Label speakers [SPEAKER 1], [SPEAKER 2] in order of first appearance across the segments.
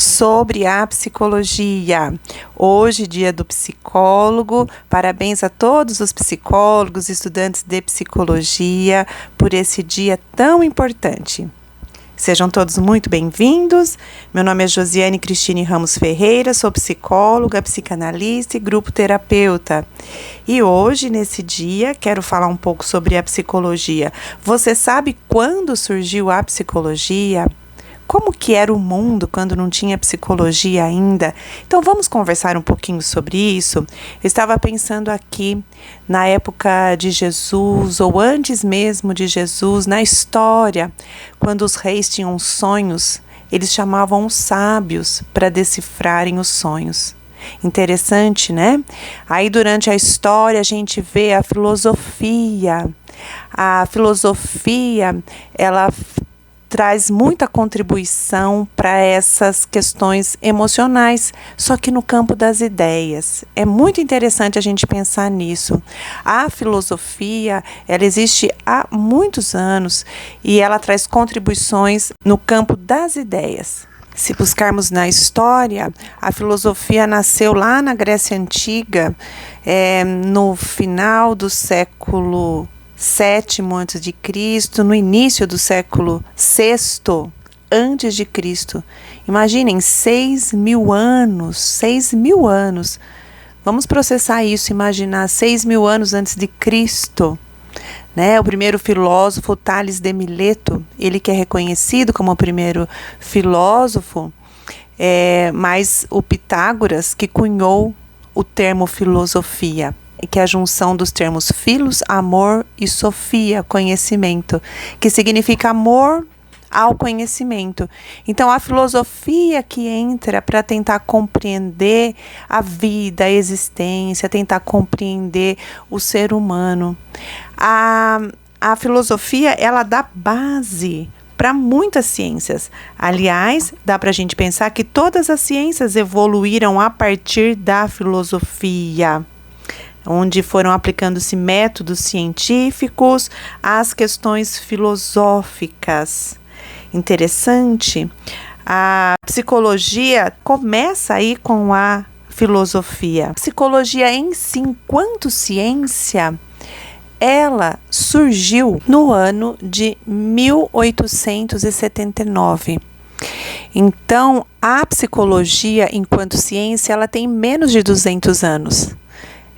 [SPEAKER 1] sobre a psicologia. Hoje, dia do psicólogo. Parabéns a todos os psicólogos, estudantes de psicologia, por esse dia tão importante. Sejam todos muito bem-vindos. Meu nome é Josiane Cristine Ramos Ferreira, sou psicóloga, psicanalista e grupo terapeuta. E hoje, nesse dia, quero falar um pouco sobre a psicologia. Você sabe quando surgiu a psicologia? Como que era o mundo quando não tinha psicologia ainda? Então vamos conversar um pouquinho sobre isso. Eu estava pensando aqui na época de Jesus, ou antes mesmo de Jesus, na história, quando os reis tinham sonhos, eles chamavam os sábios para decifrarem os sonhos. Interessante, né? Aí durante a história a gente vê a filosofia. A filosofia, ela traz muita contribuição para essas questões emocionais, só que no campo das ideias. É muito interessante a gente pensar nisso. A filosofia, ela existe há muitos anos e ela traz contribuições no campo das ideias. Se buscarmos na história, a filosofia nasceu lá na Grécia Antiga, no final do século sétimo antes de Cristo, no início do século sexto antes de Cristo. Imaginem, 6.000 anos, 6.000 anos. Vamos processar isso, imaginar 6.000 anos antes de Cristo, né? O primeiro filósofo, Tales de Mileto, ele que é reconhecido como o primeiro filósofo, mas o Pitágoras que cunhou o termo filosofia, que é a junção dos termos philos, amor, e sofia, conhecimento, que significa amor ao conhecimento. Então, a filosofia que entra para tentar compreender a vida, a existência, tentar compreender o ser humano. A filosofia, ela dá base para muitas ciências. Aliás, dá para a gente pensar que todas as ciências evoluíram a partir da filosofia, onde foram aplicando-se métodos científicos às questões filosóficas. Interessante. A psicologia começa aí com a filosofia. A psicologia em si, enquanto ciência, ela surgiu no ano de 1879. Então, a psicologia, enquanto ciência, ela tem menos de 200 anos.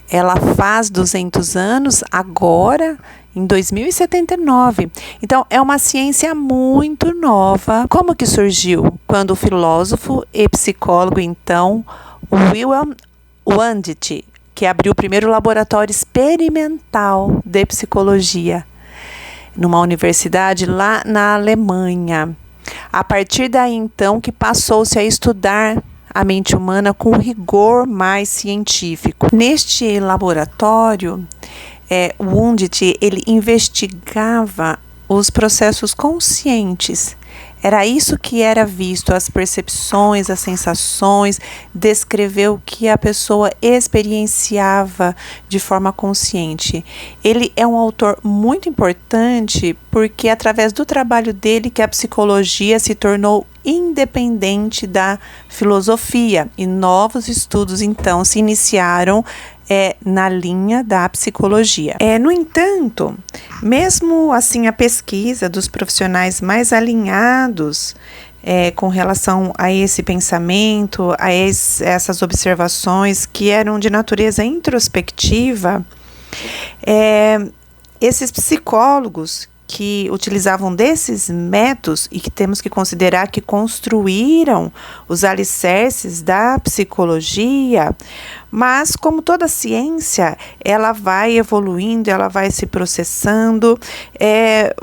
[SPEAKER 1] Ela faz 200 anos agora, em 2079. Então, é uma ciência muito nova. Como que surgiu? Quando o filósofo e psicólogo, então, Wilhelm Wundt, que abriu o primeiro laboratório experimental de psicologia numa universidade lá na Alemanha. A partir daí, então, que passou-se a estudar a mente humana com rigor mais científico. Neste laboratório, Wundt, ele investigava os processos conscientes. Era isso que era visto, as percepções, as sensações, descrever o que a pessoa experienciava de forma consciente. Ele é um autor muito importante porque é através do trabalho dele que a psicologia se tornou independente da filosofia e novos estudos então se iniciaram na linha da psicologia. No entanto, mesmo assim a pesquisa dos profissionais mais alinhados com relação a esse pensamento, a essas observações que eram de natureza introspectiva, esses psicólogos que utilizavam desses métodos e que temos que considerar que construíram os alicerces da psicologia, mas como toda ciência, ela vai evoluindo, ela vai se processando,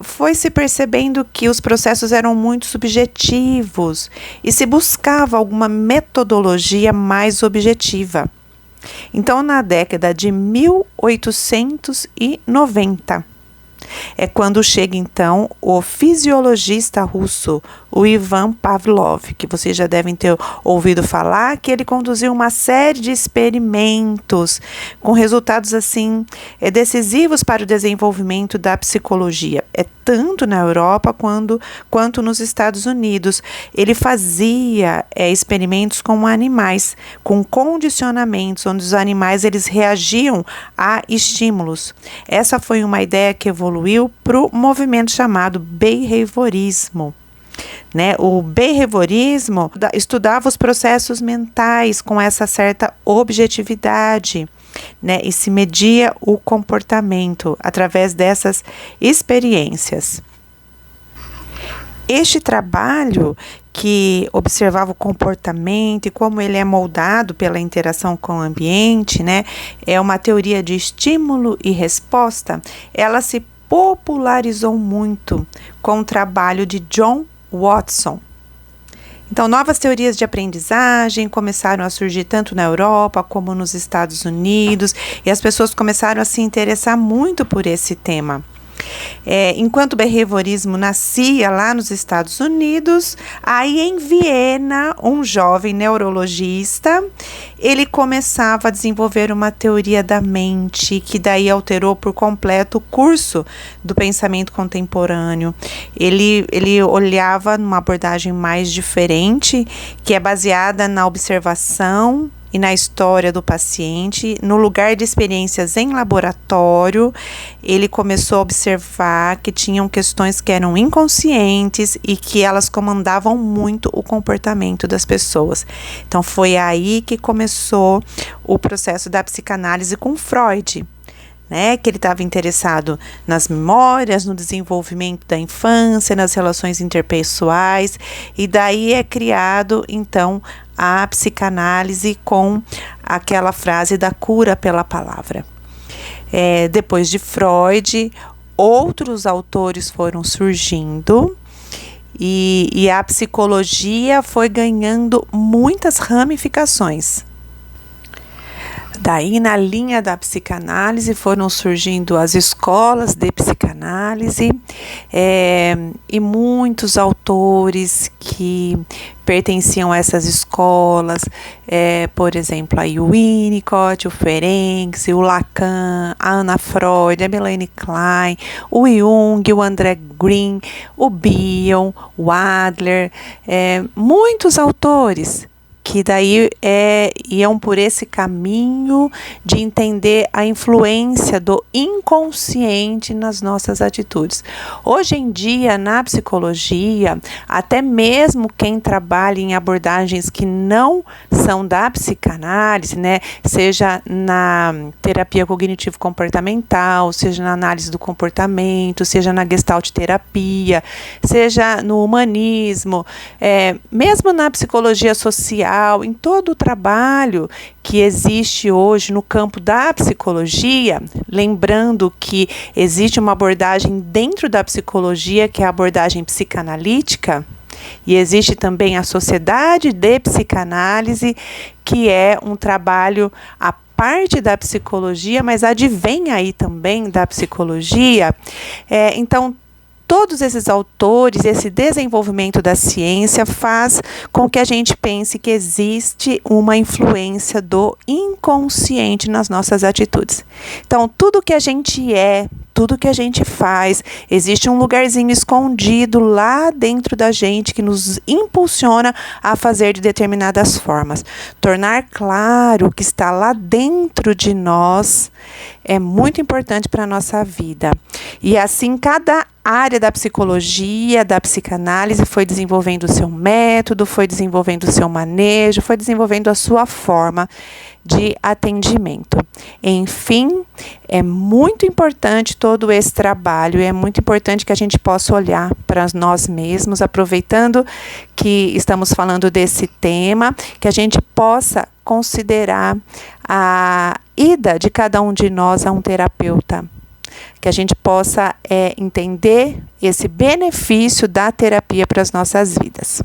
[SPEAKER 1] foi se percebendo que os processos eram muito subjetivos e se buscava alguma metodologia mais objetiva. Então, na década de 1890, é quando chega então o fisiologista russo o Ivan Pavlov, que vocês já devem ter ouvido falar, que ele conduziu uma série de experimentos com resultados assim decisivos para o desenvolvimento da psicologia, tanto na Europa quanto nos Estados Unidos. Ele fazia experimentos com animais, com condicionamentos, onde os animais eles reagiam a estímulos. Essa foi uma ideia que evoluiu para o movimento chamado behaviorismo. O behaviorismo estudava os processos mentais com essa certa objetividade, e se media o comportamento através dessas experiências. Este trabalho que observava o comportamento e como ele é moldado pela interação com o ambiente, é uma teoria de estímulo e resposta. Ela se popularizou muito com o trabalho de John Watson. Então, novas teorias de aprendizagem começaram a surgir tanto na Europa como nos Estados Unidos, e as pessoas começaram a se interessar muito por esse tema. Enquanto o behaviorismo nascia lá nos Estados Unidos, aí em Viena, um jovem neurologista, ele começava a desenvolver uma teoria da mente, que daí alterou por completo o curso do pensamento contemporâneo. Ele olhava numa abordagem mais diferente, que é baseada na observação e na história do paciente. No lugar de experiências em laboratório, ele começou a observar que tinham questões que eram inconscientes e que elas comandavam muito o comportamento das pessoas. Então, foi aí que começou o processo da psicanálise com Freud, que ele estava interessado nas memórias, no desenvolvimento da infância, nas relações interpessoais, e daí é criado, então, a psicanálise com aquela frase da cura pela palavra. Depois de Freud, outros autores foram surgindo, e a psicologia foi ganhando muitas ramificações. Daí, na linha da psicanálise, foram surgindo as escolas de psicanálise, e muitos autores que pertenciam a essas escolas, por exemplo, aí o Winnicott, o Ferenczi, o Lacan, a Anna Freud, a Melanie Klein, o Jung, o André Green, o Bion, o Adler, muitos autores que daí iam por esse caminho de entender a influência do inconsciente nas nossas atitudes. Hoje em dia, na psicologia, até mesmo quem trabalha em abordagens que não são da psicanálise, seja na terapia cognitivo-comportamental, seja na análise do comportamento, seja na gestalt terapia, seja no humanismo, mesmo na psicologia social, em todo o trabalho que existe hoje no campo da psicologia, lembrando que existe uma abordagem dentro da psicologia, que é a abordagem psicanalítica, e existe também a Sociedade de Psicanálise, que é um trabalho à parte da psicologia, mas advém aí também da psicologia. Então, todos esses autores, esse desenvolvimento da ciência faz com que a gente pense que existe uma influência do inconsciente nas nossas atitudes. Então, tudo que a gente tudo que a gente faz, existe um lugarzinho escondido lá dentro da gente que nos impulsiona a fazer de determinadas formas. Tornar claro o que está lá dentro de nós é muito importante para a nossa vida. E assim, cada área da psicologia, da psicanálise foi desenvolvendo o seu método, foi desenvolvendo o seu manejo, foi desenvolvendo a sua forma de atendimento. Enfim, é muito importante todo esse trabalho, e é muito importante que a gente possa olhar para nós mesmos, aproveitando que estamos falando desse tema, que a gente possa considerar a ida de cada um de nós a um terapeuta, que a gente possa entender esse benefício da terapia para as nossas vidas.